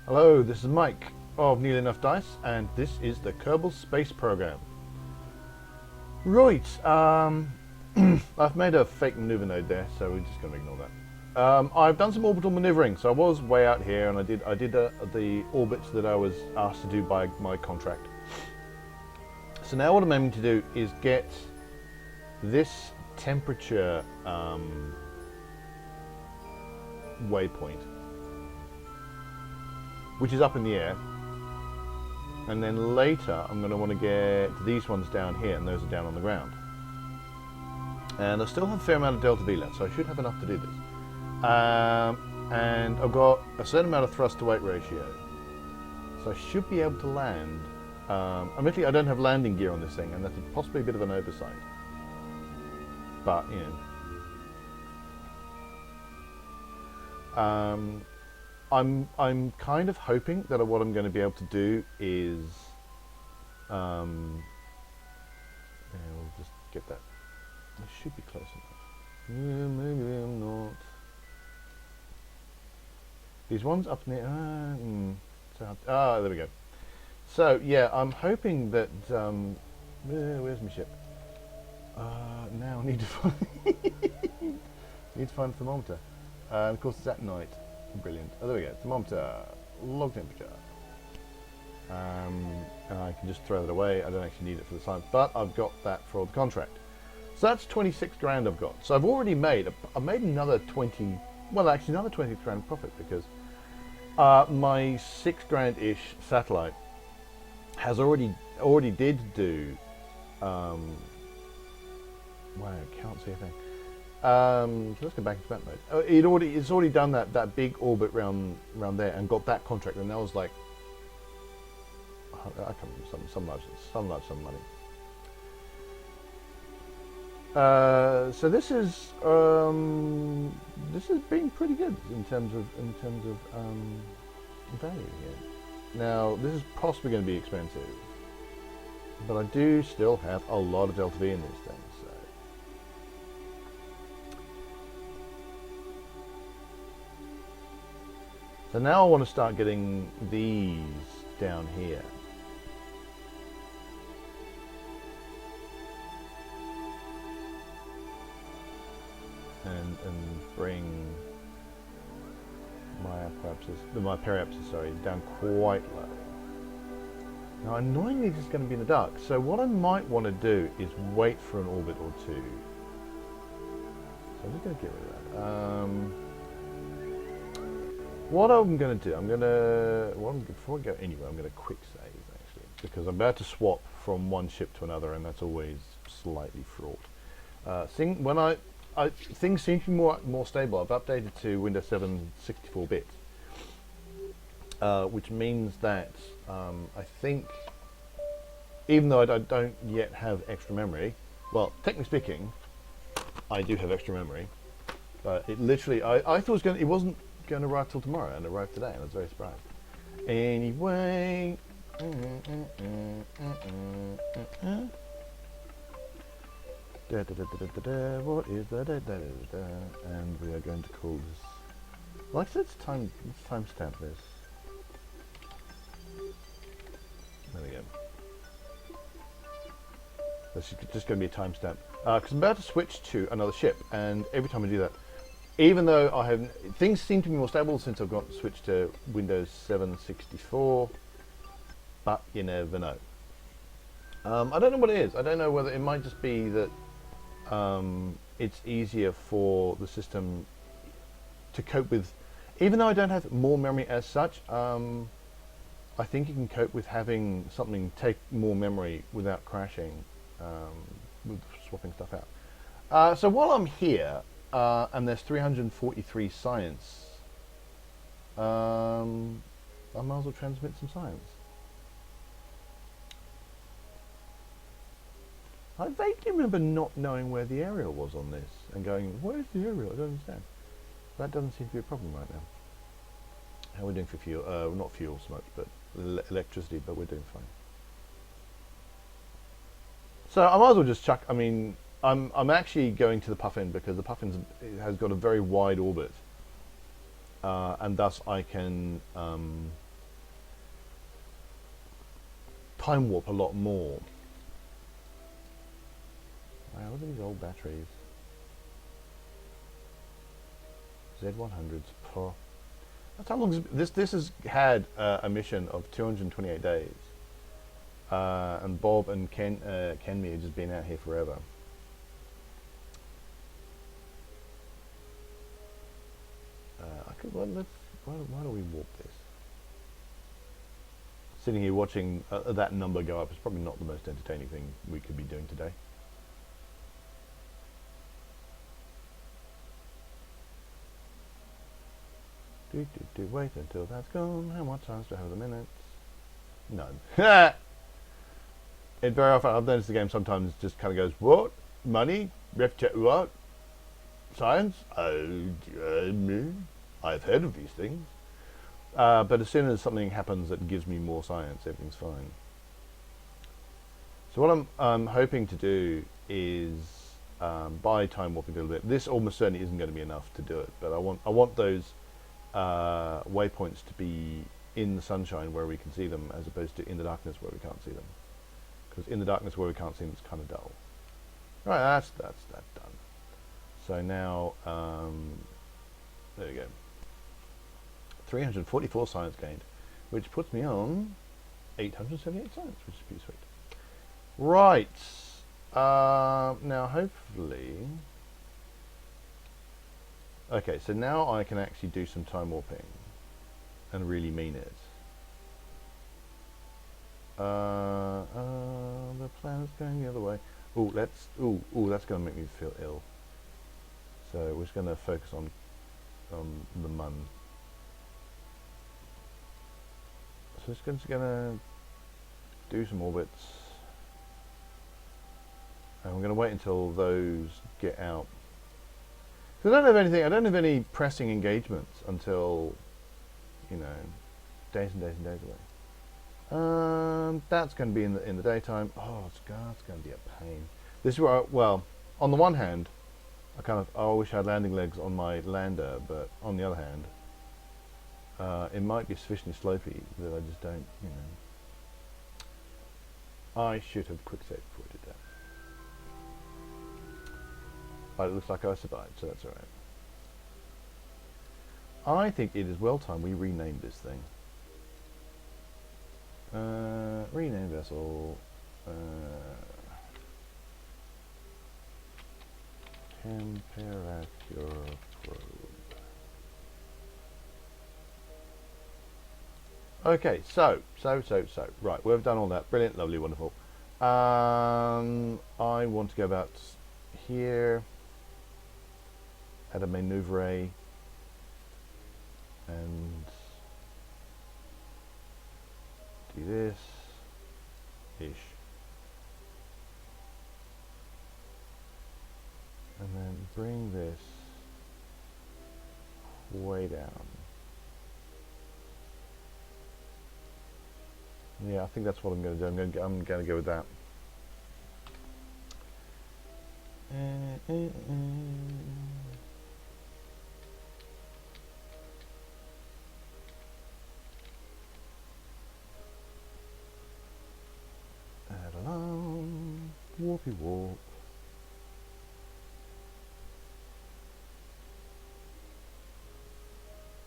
Hello, this is Mike of Nearly Enough Dice, and this is the Kerbal Space Program. Right, I've made a fake maneuver node there, so we're just going to ignore that. I've done some orbital maneuvering, so I was way out here, and I did the orbits that I was asked to do by my contract. So now what I'm aiming to do is get this temperature waypoint, which is up in the air, and then later I'm going to want to get these ones down here, and those are down on the ground. And I still have a fair amount of delta V left, so I should have enough to do this. And I've got a certain amount of thrust to weight ratio, so I should be able to land. Admittedly, I don't have landing gear on this thing, and that's possibly a bit of an oversight. But you know, I'm kind of hoping that what I'm going to be able to do is, yeah, we'll just get that. I should be close enough. Yeah, maybe I'm not. These ones up near. There we go. So yeah, I'm hoping that. Where's my ship? Now I need to find. need to find a thermometer. Of course, it's at night. Brilliant. Oh, there we go. Thermometer, log temperature. And I can just throw that away. I don't actually need it for the time, but I've got that for the contract. So that's 26 grand I've got. So I've already made. I've made another 20. Well, actually, another 20 grand profit because my 6 grand-ish satellite has already did do. Wow, I can't see a thing. So let's go back into that mode. It's already done that big orbit round there and got that contract, and that was like I can't remember some money. So this has been pretty good in terms of value here. Now this is possibly going to be expensive, but I do still have a lot of delta V in these things. So now I want to start getting these down here. And bring my periapsis, down quite low. Now annoyingly this is going to be in the dark, so what I might want to do is wait for an orbit or two. So I'm just going to get rid of that. What I'm going to do, before I go anywhere, I'm going to quick save actually, because I'm about to swap from one ship to another, and that's always slightly fraught. Things seem to be more stable. I've updated to Windows 7 64-bit, which means that I think, even though I don't yet have extra memory, well, technically speaking, I do have extra memory, but it literally, I thought it wasn't going to arrive till tomorrow, and it arrived today, and I was very surprised. Anyway, what is that? And we are going to call this. Like I said, let's timestamp this. There we go. This is just going to be a timestamp because I'm about to switch to another ship, and every time I do that, even though things seem to be more stable since I've got switched to Windows 7 64, but you never know. I don't know what it is. I don't know whether it might just be that it's easier for the system to cope with, even though I don't have more memory as such. I think it can cope with having something take more memory without crashing, with swapping stuff out. So while I'm here, and there's 343 science, I might as well transmit some science. I vaguely remember not knowing where the aerial was on this and going, where's the aerial? I don't understand. That doesn't seem to be a problem right now. How are we doing for fuel? Not fuel so much, but electricity, but we're doing fine. So I might as well just chuck, I'm actually going to the Puffin because the Puffin has got a very wide orbit, and thus I can time warp a lot more. Wow, look at these old batteries. Z100s. Oh. That's how long this has had a mission of 228 days. And Bob and Kenmi have just been out here forever. Why do we warp this? Sitting here watching that number go up is probably not the most entertaining thing we could be doing today. Wait until that's gone. How much time do I have the minutes? None. It very often, I've noticed the game sometimes just kind of goes, what? Money? What? Science? I've heard of these things. But as soon as something happens that gives me more science, everything's fine. So what I'm hoping to do is buy time warping a little bit. This almost certainly isn't going to be enough to do it, but I want those waypoints to be in the sunshine where we can see them, as opposed to in the darkness where we can't see them. Because in the darkness where we can't see them, it's kind of dull. Right, that's that done. So now, there we go. 344 science gained, which puts me on 878 science, which is pretty sweet. Right, now hopefully, okay, so now I can actually do some time warping and really mean it. The planet's going the other way. Oh, that's going to make me feel ill. So we're just going to focus on the Mun. So it's just going to do some orbits, and we're going to wait until those get out. So I don't have anything. I don't have any pressing engagements until, you know, days and days and days away. That's going to be in the daytime. Oh, it's going to be a pain. This is where, well, on the one hand, I wish I had landing legs on my lander, but on the other hand, it might be sufficiently slopey that I just don't, you know. I should have quick saved before I did that. But it looks like I survived, so that's alright. I think it is well time we rename this thing. Rename vessel. Temperature probe. Okay, so. Right, we've done all that. Brilliant, lovely, wonderful. I want to go about here. Add a maneuver and do this ish, and then bring this way down. Yeah, I think that's what I'm going to do. I'm going to go with that. Warpy warp.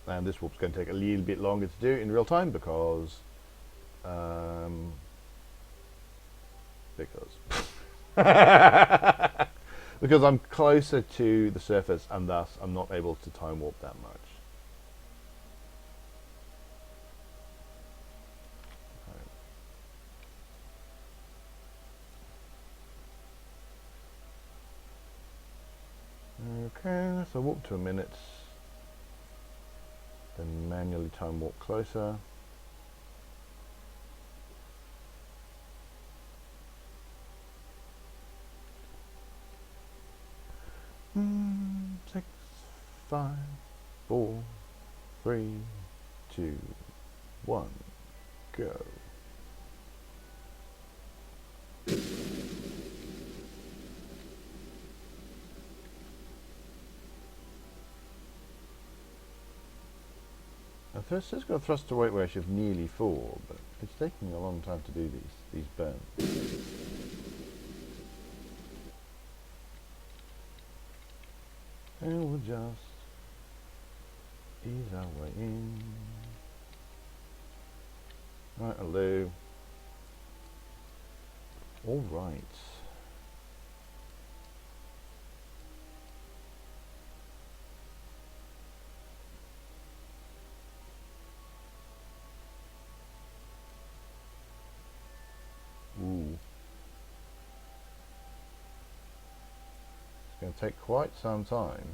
And this warp's going to take a little bit longer to do in real time because because I'm closer to the surface, and thus I'm not able to time warp that much. Okay, so warp to a minute, then manually time warp closer. Six, 5, 4, 3, 2, 1, go. I first has got a thrust to weight ratio of nearly 4, but it's taking a long time to do these burns. And we'll just ease our way in. Right, hello. All right. Ooh. It's going to take quite some time.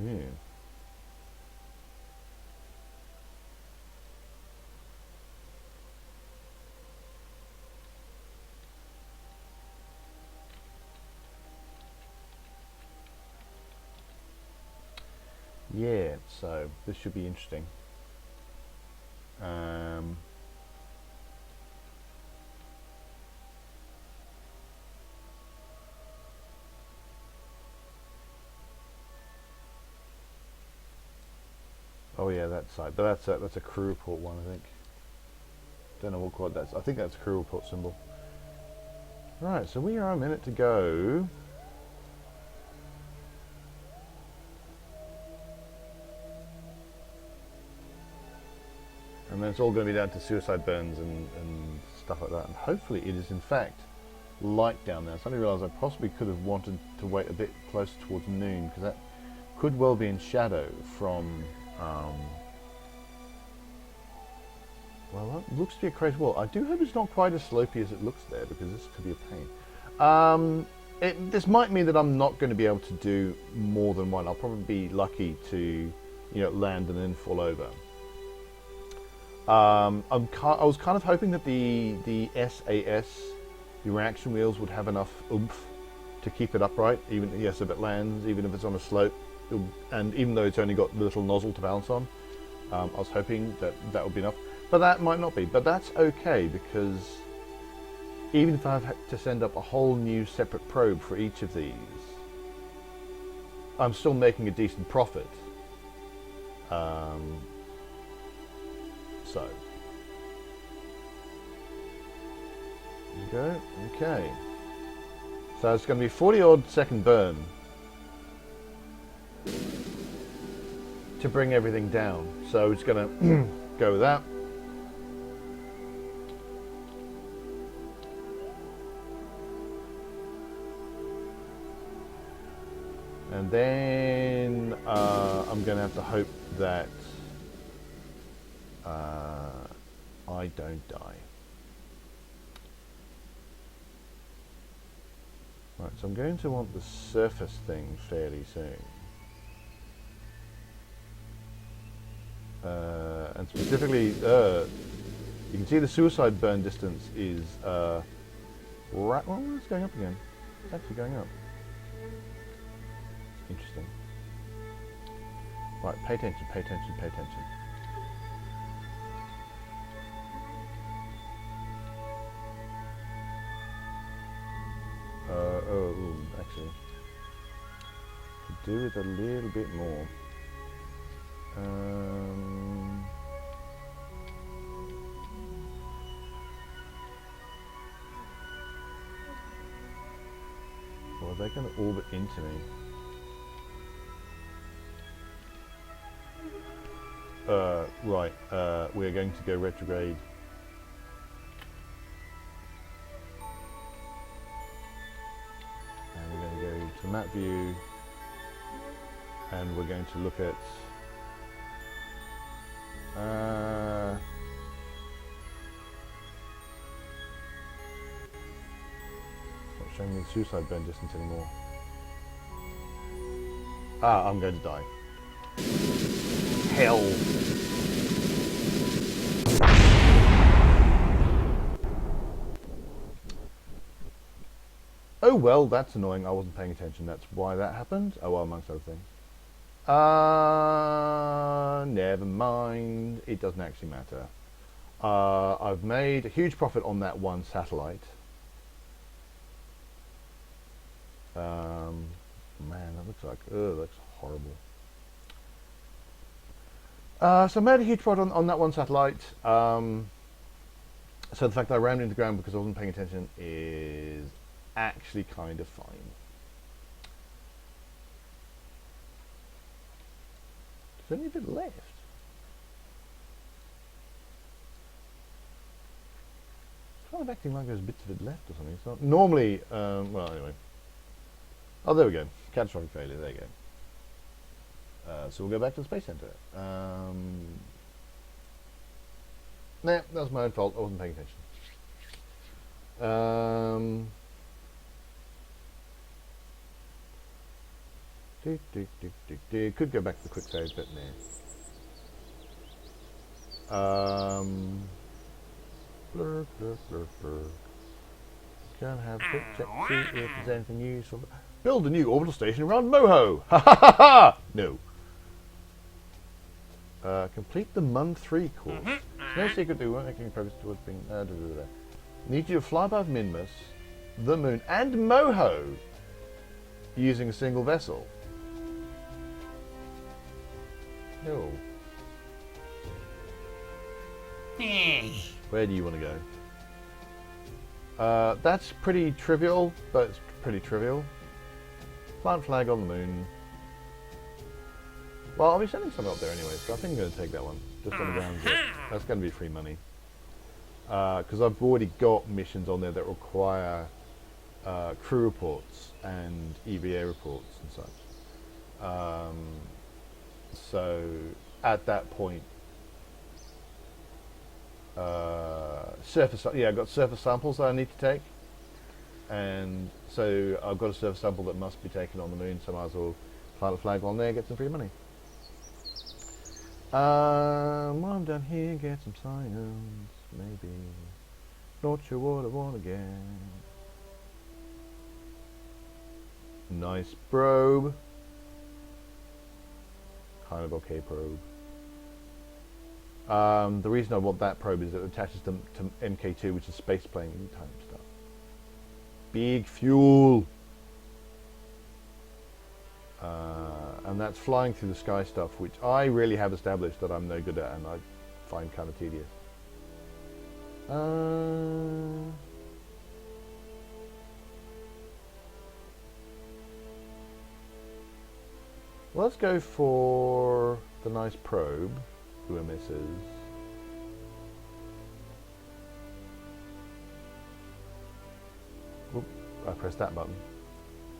Yeah. Yeah, so this should be interesting. Oh yeah, that side, but that's a crew report one, I think. Don't know what quad that's. I think that's a crew report symbol. Right, so we are a minute to go. And then it's all going to be down to suicide burns and stuff like that. And hopefully it is in fact light down there. I suddenly realised I possibly could have wanted to wait a bit closer towards noon, because that could well be in shadow from... well, that looks to be a crazy wall. I do hope it's not quite as slopey as it looks there, because this could be a pain. This might mean that I'm not going to be able to do more than one. I'll probably be lucky to, land and then fall over. I was kind of hoping that the SAS, the reaction wheels, would have enough oomph to keep it upright, even if it lands, even if it's on a slope, and even though it's only got the little nozzle to balance on. I was hoping that would be enough, but that might not be. But that's okay, because even if I have to send up a whole new separate probe for each of these, I'm still making a decent profit. So, there you go. Okay. So it's going to be 40 odd second burn to bring everything down. So it's going to go with that. And then I'm going to have to hope that I don't die. Right, so I'm going to want the surface thing fairly soon. And specifically, you can see the suicide burn distance is right. Well, it's going up again. It's actually going up. Interesting. Right, pay attention, pay attention, pay attention. Actually, could do with a little bit more. Well, they're going to orbit into me. Right, we're going to go retrograde. And we're going to go to map view, and we're going to look at it's not showing me the suicide burn distance anymore. I'm going to die. Hell. Oh well, that's annoying. I wasn't paying attention. That's why that happened. Oh well, amongst other things. Never mind. It doesn't actually matter. I've made a huge profit on that one satellite. Man, that looks like, ugh, that's horrible. So I made a huge project on that one satellite. So the fact that I rammed into the ground because I wasn't paying attention is actually kind of fine. There's only a bit left. It's kind of acting like there's bits of it left or something. It's not normally. Well, anyway. Oh, there we go. Catastrophic failure. There you go. So we'll go back to the Space Center. Nah, that was my own fault. I wasn't paying attention. Could go back to the quick save, but nah. Blur, blur, blur, blur. Can have a quick check to see if there's anything useful. Build a new orbital station around Moho. Ha ha ha ha! No. Complete the Mun 3 course. It's no secret they weren't making progress towards being. Need you to fly above Minmus, the Moon, and Moho using a single vessel. No. Where do you want to go? That's pretty trivial, but it's pretty trivial. Plant flag on the Moon. Well, I'll be sending some up there anyway, so I think I'm going to take that one. Just on the grounds that that's going to be free money. Because I've already got missions on there that require crew reports and EVA reports and such. So at that point, I've got surface samples that I need to take, and so I've got a surface sample that must be taken on the Moon, so I might as well plant a flag on there, get some free money. While I'm down here, get some science, maybe. Not sure what I want to get. Nice probe. Kind of okay probe. The reason I want that probe is it attaches to MK2, which is space plane type stuff. Big fuel. And that's flying through the sky stuff, which I really have established that I'm no good at, and I find kind of tedious. Let's go for the nice probe. Who misses? Oop, I pressed that button.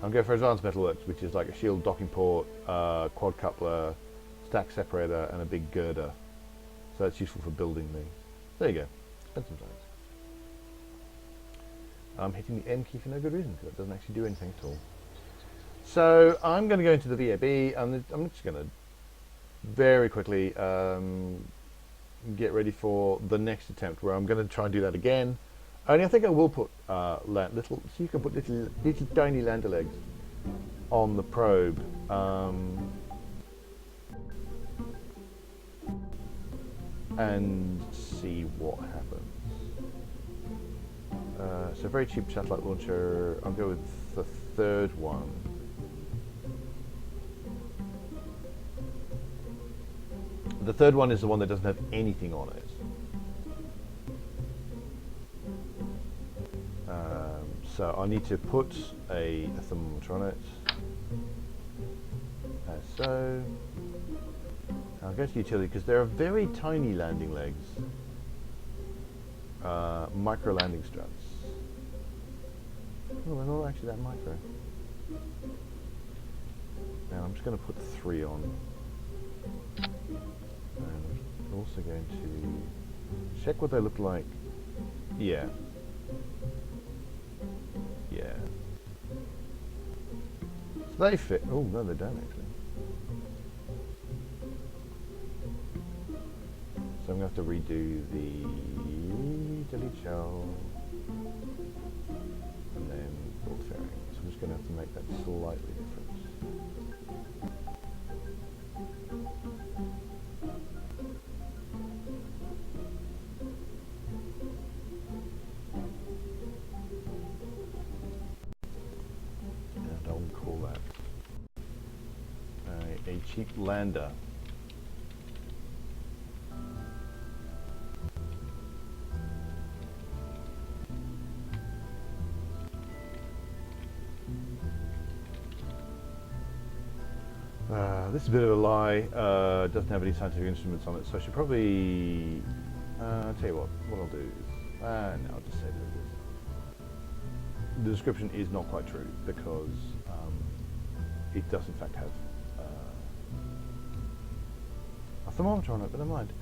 I'm going for Advanced Metalworks, which is like a shield docking port, quad coupler, stack separator, and a big girder. So that's useful for building things. There you go. Spend some time. I'm hitting the M key for no good reason, because it doesn't actually do anything at all. So I'm going to go into the VAB, and I'm just going to very quickly get ready for the next attempt, where I'm going to try and do that again. Only I think I will put so you can put little tiny lander legs on the probe. And see what happens. So very cheap satellite launcher. I'll go with the third one. The third one is the one that doesn't have anything on it. So I need to put a thermometer on it. As so. I'll go to utility because there are very tiny landing legs. Micro landing struts. Oh, they're not actually that micro. Now I'm just going to put 3 on. And I'm also going to check what they look like. Yeah. Yeah. So they fit. Oh, no, they don't actually. So I'm going to have to redo the delete shell and then ball fairing. So I'm just going to have to make that slightly different. And I'll a cheap lander. This is a bit of a lie. Doesn't have any scientific instruments on it, so I should probably tell you what I'll do is no, I'll just say that it is. The description is not quite true because it does in fact have a thermometer on it, but never mind.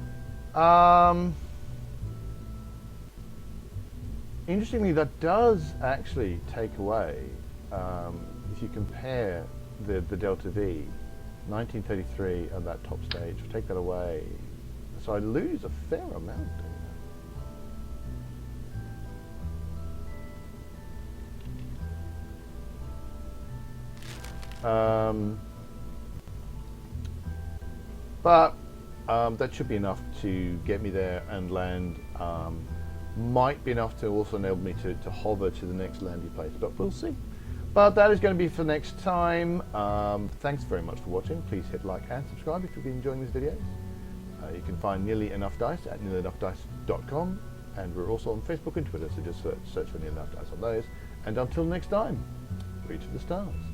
Interestingly, that does actually take away, if you compare the Delta V, 1933 at that top stage, take that away, so I lose a fair amount doing that. But that should be enough to get me there and land. Might be enough to also enable me to hover to the next landing place, but we'll see. But that is going to be for next time. Thanks very much for watching. Please hit like and subscribe if you've been enjoying these videos. You can find Nearly Enough Dice at nearlyenoughdice.com, and we're also on Facebook and Twitter, so just search for Nearly Enough Dice on those. And until next time, reach for the stars.